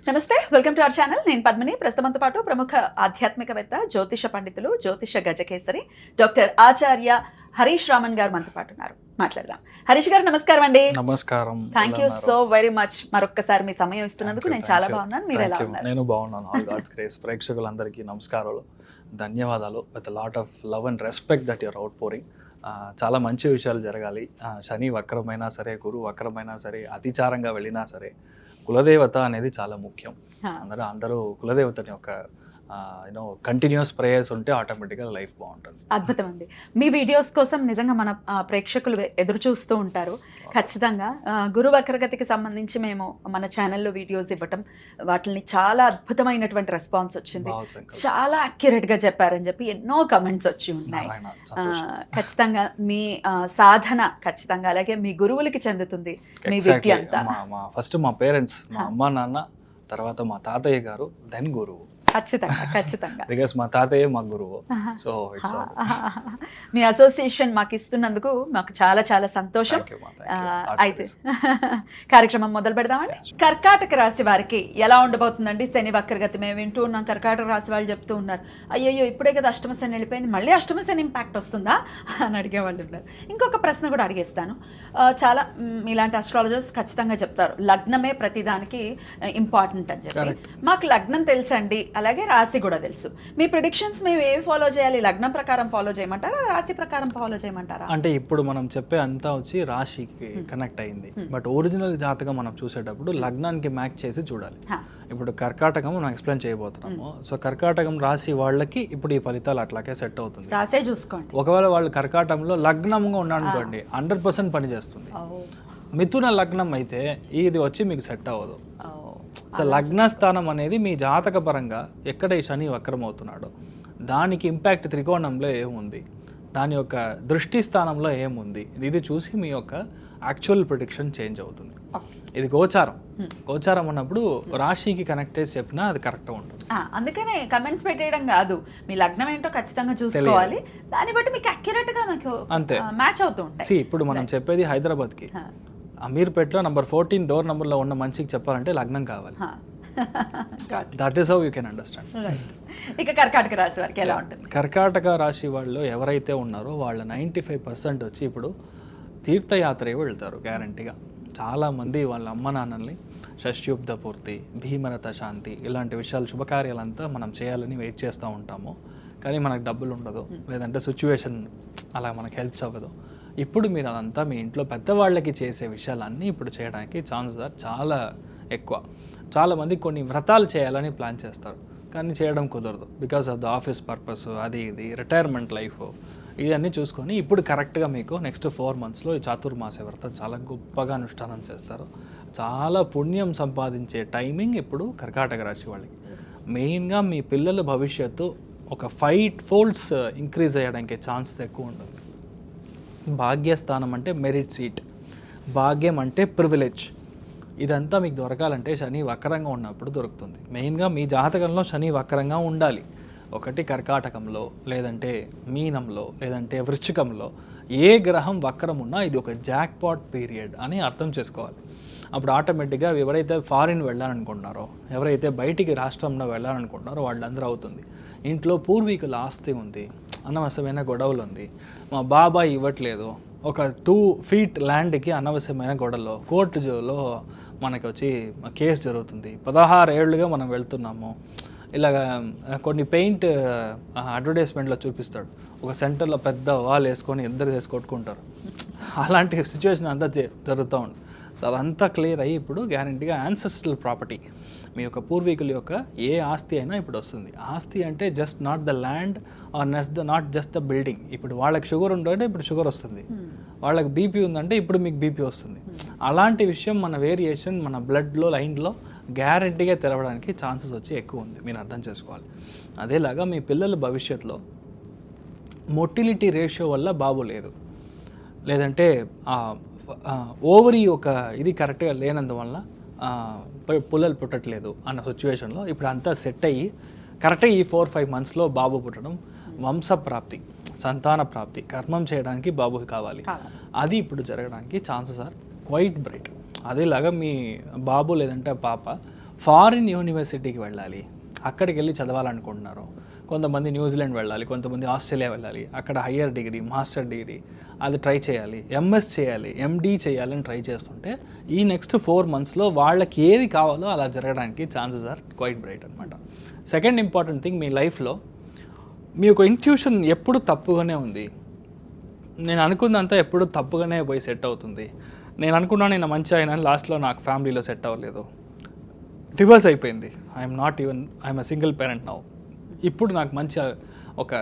నమస్తే, welcome to our channel. నేను పద్మిని. ప్రస్తుతంతో పాటు ప్రముఖ ఆధ్యాత్మికవేత్త, జ్యోతిష పండితులు, జ్యోతిష గజకేసరి డాక్టర్ ఆచార్య హరీష్ రామన్ గారు మనతో పాటు ఉన్నారు. మాట్లాడదాం. హరీష్ గారు నమస్కారం అండి. నమస్కారం. Thank you so very much. మరొక్కసారి మీ సమయం ఇస్తున్నందుకు నేను చాలా బాగున్నాను. మీరు ఎలా ఉన్నారు? నేను బాగున్నాను. All God's grace. ప్రేక్షకులందరికీ నమస్కారాలు, ధన్యవాదాలు. With lot of love and respect that your outpouring. చాలా మంచి విషయాలు జరగాలి. శని వక్రమైనా సరే, గురు వక్రమైనా సరే, అతిచారంగా వెళ్ళినా సరే, కులదేవత అనేది చాలా ముఖ్యం. అందరూ కులదేవతని ఒక కంటిన్యూస్ ప్రేయర్స్ ఉంటే ఆటోమేటిక్గా లైఫ్ బాగుంటుంది. అద్భుతం అండి. మీ వీడియోస్ కోసం నిజంగా మన ప్రేక్షకులు ఎదురు చూస్తూ ఉంటారు. ఖచ్చితంగా గురు వక్రగతికి సంబంధించి మేము మన ఛానల్లో వీడియోస్ ఇవ్వటం, వాటిని చాలా అద్భుతమైనటువంటి రెస్పాన్స్ వచ్చింది. చాలా అక్యురేట్ గా చెప్పారని చెప్పి ఎన్నో కమెంట్స్ వచ్చి ఉన్నాయి. ఖచ్చితంగా మీ సాధన ఖచ్చితంగా అలాగే మీ గురువులకి చెందుతుంది మీ విద్య అంతా. ఫస్ట్ మా పేరెంట్స్, మా అమ్మ నాన్న, తర్వాత మా తాతయ్య గారు, దెన్ గురువు. ఖచ్చితంగా బికాస్ మా తాతయ్య మా గురువు. సో ఇట్స్ మీ అసోసియేషన్ మాకు ఇస్తున్నందుకు మాకు చాలా చాలా సంతోషం. అయితే కార్యక్రమం మొదలు పెడదామండి. కర్కాటక రాశి వారికి ఎలా ఉండబోతుందండి శని వక్రగతి? మేము వింటూ ఉన్నాం, కర్కాటక రాశి వాళ్ళు చెప్తూ ఉన్నారు, అయ్యయ్యో ఇప్పుడే కదా అష్టమ శని వెళ్ళిపోయింది, మళ్ళీ అష్టమ శని ఇంపాక్ట్ వస్తుందా అని అడిగే వాళ్ళు ఉన్నారు. ఇంకొక ప్రశ్న కూడా అడిగేస్తాను. చాలా మీలాంటి అస్ట్రాలజర్స్ ఖచ్చితంగా చెప్తారు లగ్నమే ప్రతిదానికి ఇంపార్టెంట్ అని చెప్పి. మాకు లగ్నం తెలుసండి, అలాగే రాశి కూడా తెలుసు. మీ ప్రిడిక్షన్స్ మేము ఏవి ఫాలో చేయాలి? లగ్నం ప్రకారం ఫాలో చేయమంటారా, రాశి ప్రకారం ఫాలో చేయమంటారా? అంటే ఇప్పుడు మనం చెప్పే అంతా వచ్చి రాశికి కనెక్ట్ అయింది. బట్ ఒరిజినల్ జాతకం మనం చూసేటప్పుడు లగ్నానికి మ్యాచ్ చేసి చూడాలి. ఇప్పుడు కర్కాటకం మనం ఎక్స్ప్లెయిన్ చేయబోతున్నాము. సో కర్కాటకం రాశి వాళ్ళకి ఇప్పుడు ఈ ఫలితాలు అట్లాగే సెట్ అవుతుంది. రాసే చూసుకోండి. ఒకవేళ వాళ్ళు కర్కాటకంలో లగ్నంగా ఉన్నారనుకోండి, 100% పనిచేస్తుంది. మిథున లగ్నం అయితే ఇది వచ్చి మీకు సెట్ అవ్వదు. సో లగ్న స్థానం అనేది మీ జాతక పరంగా ఎక్కడ ఈ శని వక్రం అవుతున్నాడో దానికి ఇంపాక్ట్ త్రికోణంలో ఏముంది, దాని యొక్క దృష్టి స్థానంలో ఏముంది, ఇది చూసి మీ యొక్క యాక్చువల్ ప్రిడిక్షన్ చేంజ్ అవుతుంది. ఇది గోచారం. గోచారం అన్నప్పుడు రాశికి కనెక్ట్ చేసి చెప్పినా అది కరెక్ట్ ఉంటుంది. అందుకనే కమెంట్స్ పెట్టేయడం కాదు, మీ లగ్నం ఏంటో ఖచ్చితంగా చూసుకోవాలి. దాన్ని బట్టి మీకు అక్యురేట్ గా మీకు అంతే మ్యాచ్ అవుతూ ఉంటాయి. ఇప్పుడు మనం చెప్పేది హైదరాబాద్కి, అమీర్పేటలో నంబర్ 14 డోర్ నంబర్లో ఉన్న మనిషికి చెప్పాలంటే లగ్నం కావాలి. That is how you can understand. ఇక కర్కాటక రాశి వారికి ఎలా ఉంటుంది? కర్కాటక రాశి వాళ్ళు ఎవరైతే ఉన్నారో వాళ్ళ 95% వచ్చి ఇప్పుడు తీర్థయాత్ర వెళ్తారు గ్యారంటీగా. చాలామంది వాళ్ళ అమ్మ నాన్నల్ని షష్యుబ్ద పూర్తి, భీమరథ శాంతి ఇలాంటి విషయాలు, శుభకార్యాలంతా మనం చేయాలని వెయిట్ చేస్తూ ఉంటాము. కానీ మనకు డబ్బులు ఉండదు, లేదంటే సిచ్యువేషన్ అలా మనకు హెల్ప్ అవ్వదు. ఇప్పుడు మీరు అదంతా మీ ఇంట్లో పెద్దవాళ్ళకి చేసే విషయాలన్నీ ఇప్పుడు చేయడానికి ఛాన్సెస్ చాలా ఎక్కువ. చాలామంది కొన్ని వ్రతాలు చేయాలని ప్లాన్ చేస్తారు, కానీ చేయడం కుదరదు because of the office purpose, అది ఇది రిటైర్మెంట్ లైఫ్, ఇవన్నీ చూసుకొని ఇప్పుడు కరెక్ట్గా మీకు నెక్స్ట్ 4 monthsలో ఈ చాతుర్మాస వ్రతం చాలా గొప్పగా అనుష్ఠానం చేస్తారు. చాలా పుణ్యం సంపాదించే టైమింగ్ ఇప్పుడు కర్కాటక రాశి వాళ్ళకి. మెయిన్గా మీ పిల్లల భవిష్యత్తు ఒక 5 folds ఇంక్రీజ్ అయ్యడానికి ఛాన్సెస్ ఎక్కువ ఉంటుంది. భాగ్యస్థానం అంటే మెరిట్ సీట్, భాగ్యం అంటే ప్రివిలేజ్, ఇదంతా మీకు దొరకాలంటే శని వక్రంగా ఉన్నప్పుడు దొరుకుతుంది. మెయిన్గా మీ జాతకంలో శని వక్రంగా ఉండాలి. ఒకటి కర్కాటకంలో, లేదంటే మీనంలో, లేదంటే వృశ్చికంలో ఏ గ్రహం వక్రం ఉన్నా ఇది ఒక జాక్పాట్ పీరియడ్ అని అర్థం చేసుకోవాలి. అప్పుడు ఆటోమేటిక్గా ఎవరైతే ఫారిన్ వెళ్ళాలనుకుంటున్నారో, ఎవరైతే బయటికి రాష్ట్రంలో వెళ్ళాలనుకుంటున్నారో వాళ్ళందరూ అవుతుంది. ఇంట్లో పూర్వీకుల ఆస్తి ఉంది, అనవసరమైన గొడవలు ఉంది, మా బాబాయ్ ఇవ్వట్లేదు, ఒక 2 feet ల్యాండ్కి అనవసరమైన గొడవలు, కోర్టులో మనకి వచ్చి కేసు జరుగుతుంది, 16 ఏళ్ళుగా మనం వెళ్తున్నాము. ఇలాగ కొన్ని పెయింట్ అడ్వర్టైజ్మెంట్లో చూపిస్తాడు, ఒక సెంటర్లో పెద్ద వాల్ వేసుకొని ఇద్దరు వేసి కొట్టుకుంటారు. అలాంటి సిచ్యువేషన్ అంతా జరుగుతూ ఉంది. సో అదంతా క్లియర్ అయ్యి ఇప్పుడు గ్యారంటీగా యాన్సెస్ట్రల్ ప్రాపర్టీ, మీ యొక్క పూర్వీకుల యొక్క ఏ ఆస్తి అయినా ఇప్పుడు వస్తుంది. ఆస్తి అంటే just not the land or not just the building. ఇప్పుడు వాళ్ళకి షుగర్ ఉందంటే ఇప్పుడు షుగర్ వస్తుంది, వాళ్ళకి బీపీ ఉందంటే ఇప్పుడు మీకు బీపీ వస్తుంది. అలాంటి విషయం మన వేరియేషన్ మన బ్లడ్లో లైన్లో గ్యారంటీగా తెరవడానికి ఛాన్సెస్ వచ్చి ఎక్కువ ఉంది, మీరు అర్థం చేసుకోవాలి. అదేలాగా మీ పిల్లల భవిష్యత్తులో మొటిలిటీ రేషియో వల్ల బాబు లేదు, లేదంటే ఓవరీ ఒక ఇది కరెక్ట్గా లేనందువల్ల పుల్లలు పుట్టట్లేదు అన్న సిచ్యువేషన్లో ఇప్పుడు అంతా సెట్ అయ్యి కరెక్ట్గా ఈ 4-5 monthsలో బాబు పుట్టడం, వంశప్రాప్తి, సంతాన ప్రాప్తి, కర్మం చేయడానికి బాబు కావాలి, అది ఇప్పుడు జరగడానికి ఛాన్సెస్ ఆర్ క్వైట్ బ్రైట్. అదేలాగా మీ బాబు లేదంటే పాప ఫారిన్ యూనివర్సిటీకి వెళ్ళాలి, అక్కడికి వెళ్ళి చదవాలనుకుంటున్నారు. కొంతమంది న్యూజిలాండ్ వెళ్ళాలి, కొంతమంది ఆస్ట్రేలియా వెళ్ళాలి, అక్కడ హయ్యర్ డిగ్రీ, మాస్టర్ డిగ్రీ అది ట్రై చేయాలి, ఎంఎస్ చేయాలి, ఎండి చేయాలని ట్రై చేస్తుంటే ఈ నెక్స్ట్ 4 monthsలో వాళ్ళకి ఏది కావాలో అలా జరగడానికి ఛాన్సెస్ ఆర్ క్వైట్ బ్రైట్ అనమాట. సెకండ్ ఇంపార్టెంట్ థింగ్, మీ లైఫ్లో మీ యొక్క ఇంట్యూషన్ ఎప్పుడు తప్పుగానే ఉంది. నేను అనుకున్నంతా ఎప్పుడు తప్పుగానే పోయి సెట్ అవుతుంది. నేను అనుకున్నాను నేను మంచి అయినా, లాస్ట్లో నాకు ఫ్యామిలీలో సెట్ అవ్వలేదు, డివర్స్ అయిపోయింది, I'm a single parent now. ఇప్పుడు నాకు మంచి ఒక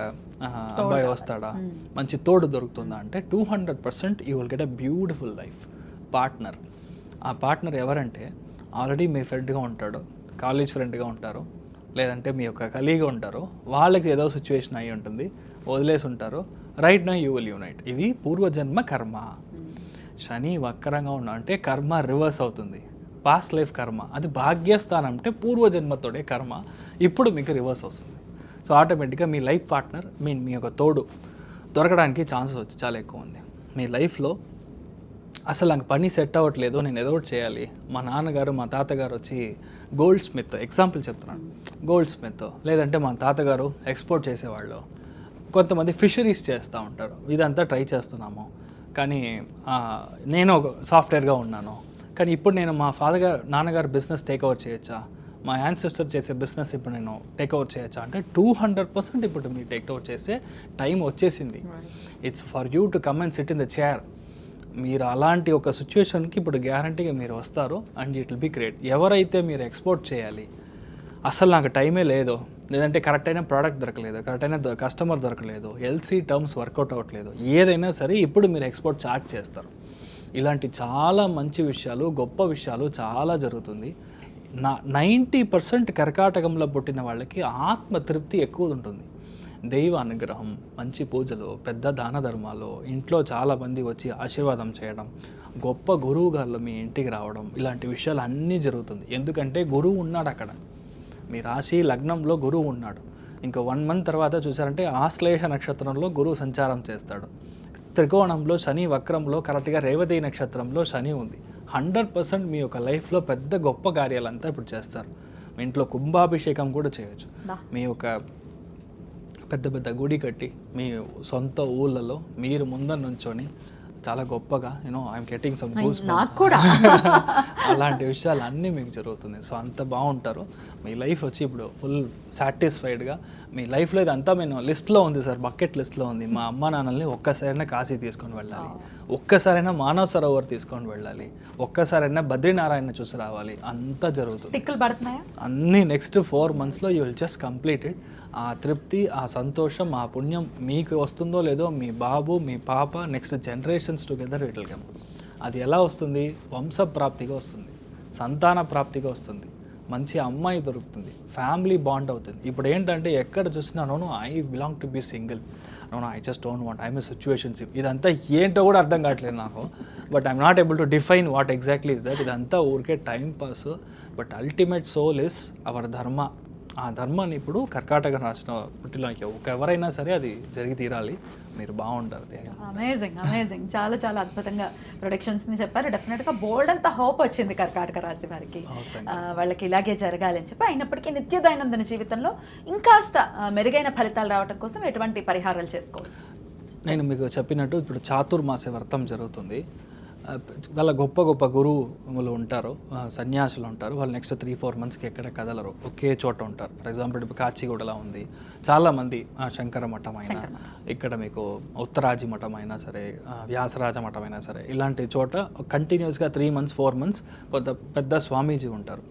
అబ్బాయి వస్తాడా, మంచి తోడు దొరుకుతుందా అంటే 200% you will get a beautiful life partner. ఆ పార్ట్నర్ ఎవరంటే ఆల్రెడీ మీ ఫ్రెండ్గా ఉంటాడు, కాలేజ్ ఫ్రెండ్గా ఉంటారు, లేదంటే మీ యొక్క కలీగా ఉంటారు, వాళ్ళకి ఏదో సిచ్యువేషన్ అయి ఉంటుంది, వదిలేసి ఉంటారు, right now you will unite. ఇది పూర్వజన్మ కర్మ. శని వక్రంగా ఉన్నా అంటే కర్మ రివర్స్ అవుతుంది. పాస్ట్ లైఫ్ కర్మ అది భాగ్యస్థానం అంటే పూర్వజన్మతోడే కర్మ ఇప్పుడు మీకు రివర్స్ వస్తుంది. సో ఆటోమేటిక్గా మీ లైఫ్ పార్ట్నర్ మీ యొక్క తోడు దొరకడానికి ఛాన్సెస్ వచ్చి చాలా ఎక్కువ ఉంది. మీ లైఫ్లో అసలు నాకు పని సెట్ అవ్వట్లేదు, నేను ఏదో ఒకటి చేయాలి. మా నాన్నగారు మా తాతగారు వచ్చి గోల్డ్ స్మిత్, ఎగ్జాంపుల్ చెప్తున్నాను, గోల్డ్ స్మిత్, లేదంటే మా తాతగారు ఎక్స్పోర్ట్ చేసేవాళ్ళు, కొంతమంది ఫిషరీస్ చేస్తూ ఉంటారు. ఇదంతా ట్రై చేస్తున్నాము, కానీ నేను ఒక సాఫ్ట్వేర్గా ఉన్నాను, కానీ ఇప్పుడు నేను మా నాన్నగారు బిజినెస్ టేక్ ఓవర్ చేయొచ్చా, మా యాన్సిస్టర్ చేసే బిజినెస్ ఇప్పుడు నేను టేక్ ఓవర్ చేయొచ్చా అంటే 200% ఇప్పుడు మీరు టేక్ ఓవర్ చేసే టైం వచ్చేసింది. It's for you to come and SIT in the chair. మీరు అలాంటి ఒక సిచ్యువేషన్కి ఇప్పుడు గ్యారంటీగా మీరు వస్తారు and it will be great. ఎవరైతే మీరు ఎక్స్పోర్ట్ చేయాలి, అసలు నాకు టైమే లేదు, లేదంటే కరెక్ట్ అయిన ప్రోడక్ట్ దొరకలేదు, కరెక్ట్ అయిన కస్టమర్ దొరకలేదు, ఎల్సీ టర్మ్స్ వర్కౌట్ అవ్వట్లేదు, ఏదైనా సరే ఇప్పుడు మీరు ఎక్స్పోర్ట్ చార్జ్ చేస్తారు. ఇలాంటి చాలా మంచి విషయాలు, గొప్ప విషయాలు చాలా జరుగుతుంది. 90% కర్కాటకంలో పుట్టిన వాళ్ళకి ఆత్మతృప్తి ఎక్కువ ఉంటుంది. దైవ అనుగ్రహం, మంచి పూజలు, పెద్ద దాన ధర్మాలు, ఇంట్లో చాలామంది వచ్చి ఆశీర్వాదం చేయడం, గొప్ప గురువు గారు మీ ఇంటికి రావడం, ఇలాంటి విషయాలు అన్నీ జరుగుతుంది. ఎందుకంటే గురువు ఉన్నాడు అక్కడ, మీ రాశి లగ్నంలో గురువు ఉన్నాడు. ఇంకా 1 month తర్వాత చూసారంటే ఆశ్లేష నక్షత్రంలో గురువు సంచారం చేస్తాడు. త్రికోణంలో శని వక్రంలో కరెక్ట్గా రేవతి నక్షత్రంలో శని ఉంది. 100% మీ యొక్క లైఫ్లో పెద్ద గొప్ప కార్యాలంతా ఇప్పుడు చేస్తారు. మీ ఇంట్లో కుంభాభిషేకం కూడా చేయొచ్చు. మీ యొక్క పెద్ద పెద్ద గుడి కట్టి మీ సొంత ఊళ్ళలో మీరు ముందర నుంచొని చాలా గొప్పగా ఐఎమ్ గెటింగ్ సమ్ గూస్ అలాంటి విషయాలు అన్నీ మీకు జరుగుతుంది. సో అంత బాగుంటారు. మీ లైఫ్ వచ్చి ఇప్పుడు ఫుల్ సాటిస్ఫైడ్గా మీ లైఫ్లో ఇదంతా నేను లిస్ట్లో ఉంది సార్, బకెట్ లిస్ట్లో ఉంది. మా అమ్మ నాన్నల్ని ఒక్కసారైనా కాశీ తీసుకొని వెళ్ళాలి, ఒక్కసారైనా మానవ సరోవర్ తీసుకొని వెళ్ళాలి, ఒక్కసారైనా బద్రీనారాయణ చూసి రావాలి, అంతా జరుగుతుంది. టిక్కులు పడుతున్నాయా అన్నీ నెక్స్ట్ 4 monthsలో you will just complete it. ఆ తృప్తి, ఆ సంతోషం, ఆ పుణ్యం మీకు వస్తుందో లేదో మీ బాబు మీ పాప next generations together it will come. అది ఎలా వస్తుంది? వంశప్రాప్తిగా వస్తుంది, సంతాన ప్రాప్తిగా వస్తుంది, మంచి అమ్మాయి దొరుకుతుంది, ఫ్యామిలీ బాండ్ అవుతుంది. ఇప్పుడు ఏంటంటే ఎక్కడ చూసినా నోను I belong to be single, నోను I just don't want, I'm a situationship, ఇదంతా ఏంటో కూడా అర్థం కావట్లేదు నాకు. But I'm not able to define what exactly is that. ఇదంతా ఊరికే time pass. But ultimate soul is our dharma. ఆ ధర్మాన్ని ఇప్పుడు కర్కాటక రాసిన పుట్టిలో ఎవరైనా సరే అది జరిగి తీరాలి. మీరు బాగుంటారు. అమేజింగ్ అమేజింగ్, చాలా చాలా అద్భుతంగా ప్రొడక్షన్స్ని చెప్పారు. డెఫినెట్గా బోల్డ్ అంత హోప్ వచ్చింది కర్కాటక రాశి వారికి, వాళ్ళకి ఇలాగే జరగాలి అని చెప్పి. అయినప్పటికీ నిత్య దైనందిన జీవితంలో ఇంకాస్త మెరుగైన ఫలితాలు రావడం కోసం ఎటువంటి పరిహారాలు చేసుకోవాలి? నేను మీకు చెప్పినట్టు ఇప్పుడు చాతుర్మాస వ్రతం జరుగుతుంది. వాళ్ళ గొప్ప గొప్ప గురువులు ఉంటారు, సన్యాసులు ఉంటారు. వాళ్ళు నెక్స్ట్ 3-4 monthsకి ఎక్కడ కదలరు, ఒకే చోట ఉంటారు. ఫర్ ఎగ్జాంపుల్ ఇప్పుడు కాచిగూడలో ఉంది, చాలామంది శంకర మఠం అయినా, ఇక్కడ మీకు ఉత్తరాజి మఠం అయినా సరే, వ్యాసరాజ మఠం అయినా సరే, ఇలాంటి చోట కంటిన్యూస్గా 3 months 4 months కొంత పెద్ద స్వామీజీ ఉంటారు.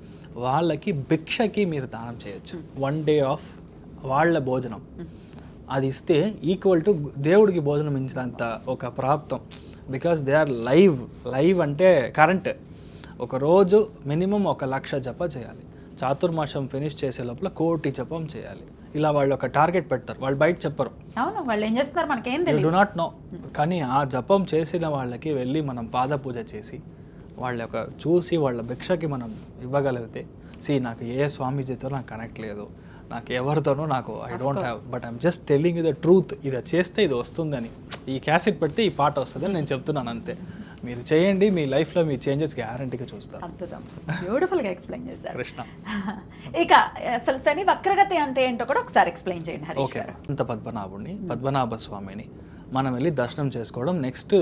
వాళ్ళకి భిక్షకి మీరు దానం చేయొచ్చు. 1 day ఆఫ్ వాళ్ళ భోజనం అది ఇస్తే ఈక్వల్ టు దేవుడికి భోజనం ఇచ్చినంత ఒక ప్రాప్తం. బికాస్ దే ఆర్ లైవ్ అంటే కరెంట్. ఒకరోజు మినిమం 1,00,000 జప చేయాలి. చాతుర్మాసం ఫినిష్ చేసే లోపల 1,00,000 జపం చేయాలి. ఇలా వాళ్ళు ఒక టార్గెట్ పెడతారు, వాళ్ళు బయట చెప్పరు. వాళ్ళు ఏం చేస్తారు మనకేం తెలియదు, యు డు నాట్ నో. కానీ ఆ జపం చేసిన వాళ్ళకి వెళ్ళి మనం పాద పూజ చేసి వాళ్ళ యొక్క చూసి వాళ్ళ భిక్షకి మనం ఇవ్వగలిగితే, నాకు ఏ స్వామీజీతో నాకు కనెక్ట్ లేదు, నాకు ఎవరితోనూ నాకు I don't have, but I'm just telling you the truth. ఇది చేస్తే ఇది వస్తుందని, ఈ క్యాసెట్ పెడితే ఈ పాట వస్తుందని నేను చెప్తున్నాను అంతే. మీరు చేయండి, మీ లైఫ్లో మీ చేంజెస్ గ్యారంటీగా చూస్తారు. అద్భుతం, బ్యూటిఫుల్గా ఎక్స్ప్లెయిన్ చేశారు కృష్ణ. ఇక అసలు శని వక్రగతి అంటే ఏంటో కూడా ఒకసారి ఎక్స్ప్లెయిన్ చేయండి హరీష్ ఓకే, గారు. అంత పద్మనాభుడిని, పద్మనాభ స్వామిని మనం వెళ్ళి దర్శనం చేసుకోవడం, నెక్స్ట్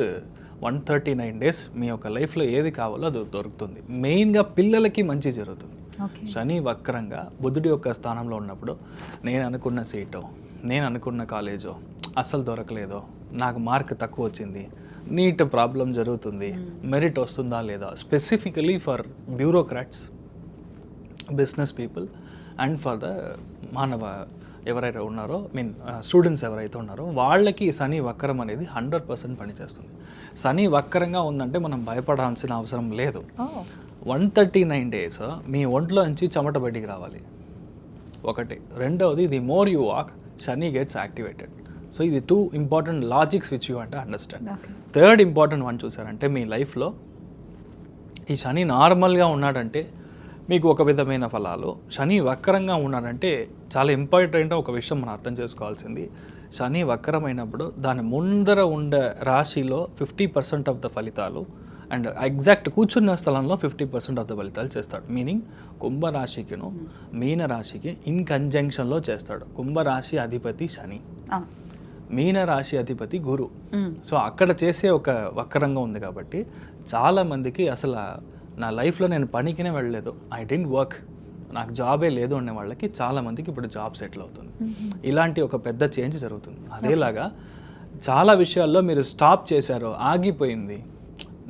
139 డేస్ మీ యొక్క లైఫ్లో ఏది కావాలో అది దొరుకుతుంది. మెయిన్గా పిల్లలకి మంచి జరుగుతుంది. ఓకే. శని వక్రంగా బుధుడి యొక్క స్థానంలో ఉన్నప్పుడు నేను అనుకున్న సీటో, నేను అనుకున్న కాలేజో అస్సలు దొరకలేదో, నాకు మార్క్ తక్కువ వచ్చింది, నీట్ ప్రాబ్లం జరుగుతుంది, మెరిట్ వస్తుందా లేదా, specifically for bureaucrats, business people and for the మానవ ఎవరైతే ఉన్నారో స్టూడెంట్స్ ఎవరైతే ఉన్నారో వాళ్ళకి శని వక్రం అనేది 100% పనిచేస్తుంది. శని వక్రంగా ఉందంటే మనం భయపడాల్సిన అవసరం లేదు. 139 డేస్ మీ ఒంట్లో నుంచి చెమట బయటికి రావాలి ఒకటి. రెండవది, the more you walk Shani gets activated. So ఇది 2 ఇంపార్టెంట్ లాజిక్స్ విచ్ యూ అంటే అండర్స్టాండ్. థర్డ్ ఇంపార్టెంట్ వన్ చూసారంటే, మీ లైఫ్లో ఈ శని నార్మల్గా ఉన్నాడంటే మీకు ఒక విధమైన ఫలాలు, శని వక్రంగా ఉన్నాడంటే చాలా ఇంపార్టెంట్ ఒక విషయం మనం అర్థం చేసుకోవాల్సింది. శని వక్రమైనప్పుడు దాని ముందర ఉండే రాశిలో 50% ఆఫ్ ద ఫలితాలు అండ్ ఎగ్జాక్ట్ కూర్చున్న స్థలంలో 50% ఆఫ్ ద ఫలితాలు చేస్తాడు. మీనింగ్ కుంభరాశికిను మీన రాశికి ఇన్ కంజంక్షన్లో చేస్తాడు. కుంభరాశి అధిపతి శని, మీన రాశి అధిపతి గురు. సో అక్కడ చేసే ఒక వక్రంగా ఉంది కాబట్టి చాలా మందికి అసలు నా లైఫ్లో నేను పనికినే వెళ్ళలేదు, ఐ డెంట్ వర్క్, నాకు జాబే లేదు అనే వాళ్ళకి చాలా మందికి ఇప్పుడు జాబ్ సెటిల్ అవుతుంది. ఇలాంటి ఒక పెద్ద చేంజ్ జరుగుతుంది. అదేలాగా చాలా విషయాల్లో మీరు స్టాప్ చేశారు, ఆగిపోయింది,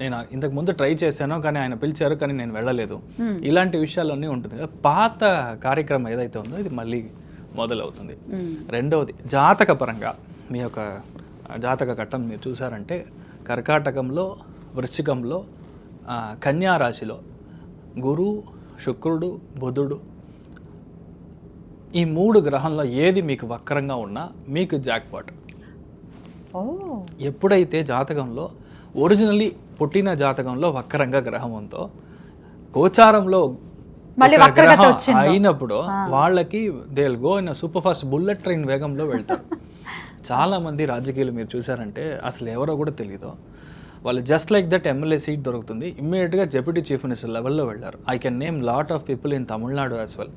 నేను ఇంతకు ముందు ట్రై చేశాను కానీ ఆయన పిలిచారు కానీ నేను వెళ్ళలేదు, ఇలాంటి విషయాలన్నీ ఉంటుంది కదా. పాత కార్యక్రమం ఏదైతే ఉందో ఇది మళ్ళీ మొదలవుతుంది. రెండవది, జాతక పరంగా మీ యొక్క జాతక ఘట్టం మీరు చూసారంటే కర్కాటకంలో, వృశ్చికంలో, కన్యా రాశిలో గురు, శుక్రుడు, బుధుడు, ఈ 3 గ్రహంలో ఏది మీకు వక్రంగా ఉన్నా మీకు జాక్పాట్. ఎప్పుడైతే జాతకంలో ఒరిజినల్లీ పుట్టిన జాతకంలో వక్రంగా గ్రహం ఉందో, గోచారంలో గ్రహం అయినప్పుడు వాళ్ళకి they will go in super fast bullet train వేగంలో వెళ్తారు. చాలా మంది రాజకీయాలు మీరు చూసారంటే అసలు ఎవరో కూడా తెలియదు, వాళ్ళు just like that MLA seat దొరుకుతుంది, ఇమ్మీడియట్గా డెప్యూటీ చీఫ్ మినిస్టర్ లెవెల్లో వెళ్ళారు. I can name lot of people in Tamil Nadu as well.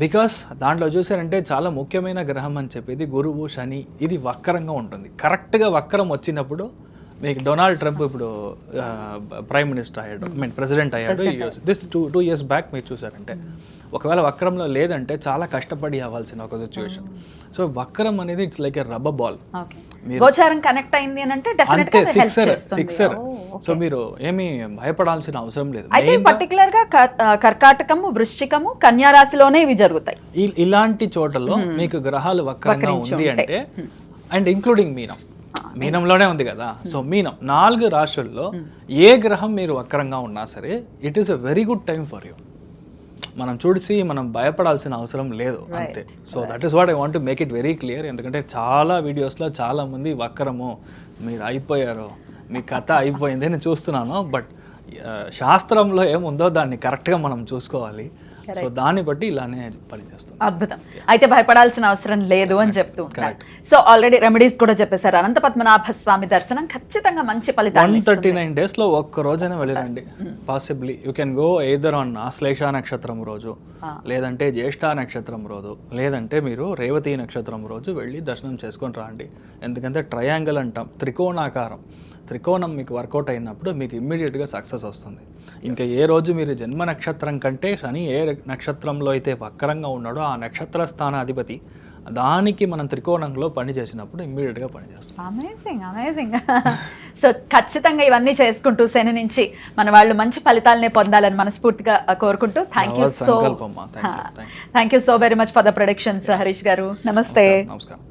Because దాంట్లో చూసారంటే చాలా ముఖ్యమైన గ్రహం అని చెప్పేది గురువు, శని, ఇది వక్రంగా ఉంటుంది. కరెక్ట్గా వక్రం వచ్చినప్పుడు మీకు డొనాల్డ్ ట్రంప్ ఇప్పుడు ప్రైమ్ మినిస్టర్ అయ్యాడు, ప్రెసిడెంట్ అయ్యాడు. దిస్ 2 years బ్యాక్ మీరు చూసారంటే. ఒకవేళ వక్రంలో లేదంటే చాలా కష్టపడి అవ్వాల్సిన ఒక సిచ్యువేషన్. సో వక్రం అనేది it's like a rubber ball. గోచారం కనెక్ట్ అయింది అని అంటే అంతే, సిక్సర్. సో మీరు ఏమీ భయపడాల్సిన అవసరం లేదు. అయితే పర్టికులర్ గా కర్కాటకము, వృశ్చికము, కన్యా రాశిలోనే ఇవి జరుగుతాయి. ఇలాంటి చోటల్లో మీకు గ్రహాలు వక్రంగా ఉంది అంటే, అండ్ ఇంక్లూడింగ్ మీనంలోనే ఉంది కదా. సో మీనం 4 రాశుల్లో ఏ గ్రహం మీరు వక్రంగా ఉన్నా సరే it is a very good time for you. మనం చూసి మనం భయపడాల్సిన అవసరం లేదు అంతే. So that is what I want to make it very clear. ఎందుకంటే చాలా వీడియోస్లో చాలా మంది వక్రము, మీరు అయిపోయారు, మీ కథ అయిపోయింది అని చూస్తున్నాను. బట్ శాస్త్రంలో ఏముందో దాన్ని కరెక్ట్గా మనం చూసుకోవాలి. సో దాన్ని బట్టి ఇలానే పనిచేస్తుంది. అద్భుతం. అయితే భయపడాల్సిన అవసరం లేదు అని చెప్తూ ఉంటారు. సో ఆల్రెడీ రెమెడీస్ కూడా చెప్పేశారు. అనంత పద్మనాభ స్వామి దర్శనం ఖచ్చితంగా మంచి ఫలితాలు. 139 days లో ఒక్క రోజైనా వెళ్ళిరండి. Possibly you can go either on Ashlesha నక్షత్రం రోజు, లేదంటే జ్యేష్ఠ నక్షత్రం రోజు, లేదంటే మీరు రేవతి నక్షత్రం రోజు వెళ్ళి దర్శనం చేసుకొని రండి. ఎందుకంటే ట్రయాంగిల్ అంటాం, త్రికోణాకారం. త్రికోణం మీకు వర్కౌట్ అయినప్పుడు మీకు ఇమ్మీడియట్గా సక్సెస్ వస్తుంది. ఇంకా ఏ రోజు మీరు జన్మ నక్షత్రం కంటే శని ఏ నక్షత్రంలో అయితే వక్రంగా ఉన్నాడో ఆ నక్షత్ర స్థానాధిపతి దానికి మనం త్రికోణంలో పని చేసినప్పుడు ఇమ్మీడియట్గా పనిచేస్తాం. అమేజింగ్. సో ఖచ్చితంగా ఇవన్నీ చేసుకుంటూ శని నుంచి మన వాళ్ళు మంచి ఫలితాలనే పొందాలని మనస్ఫూర్తిగా కోరుకుంటూ thank you so very much for the productions Harish గారు. నమస్తే. నమస్కారం.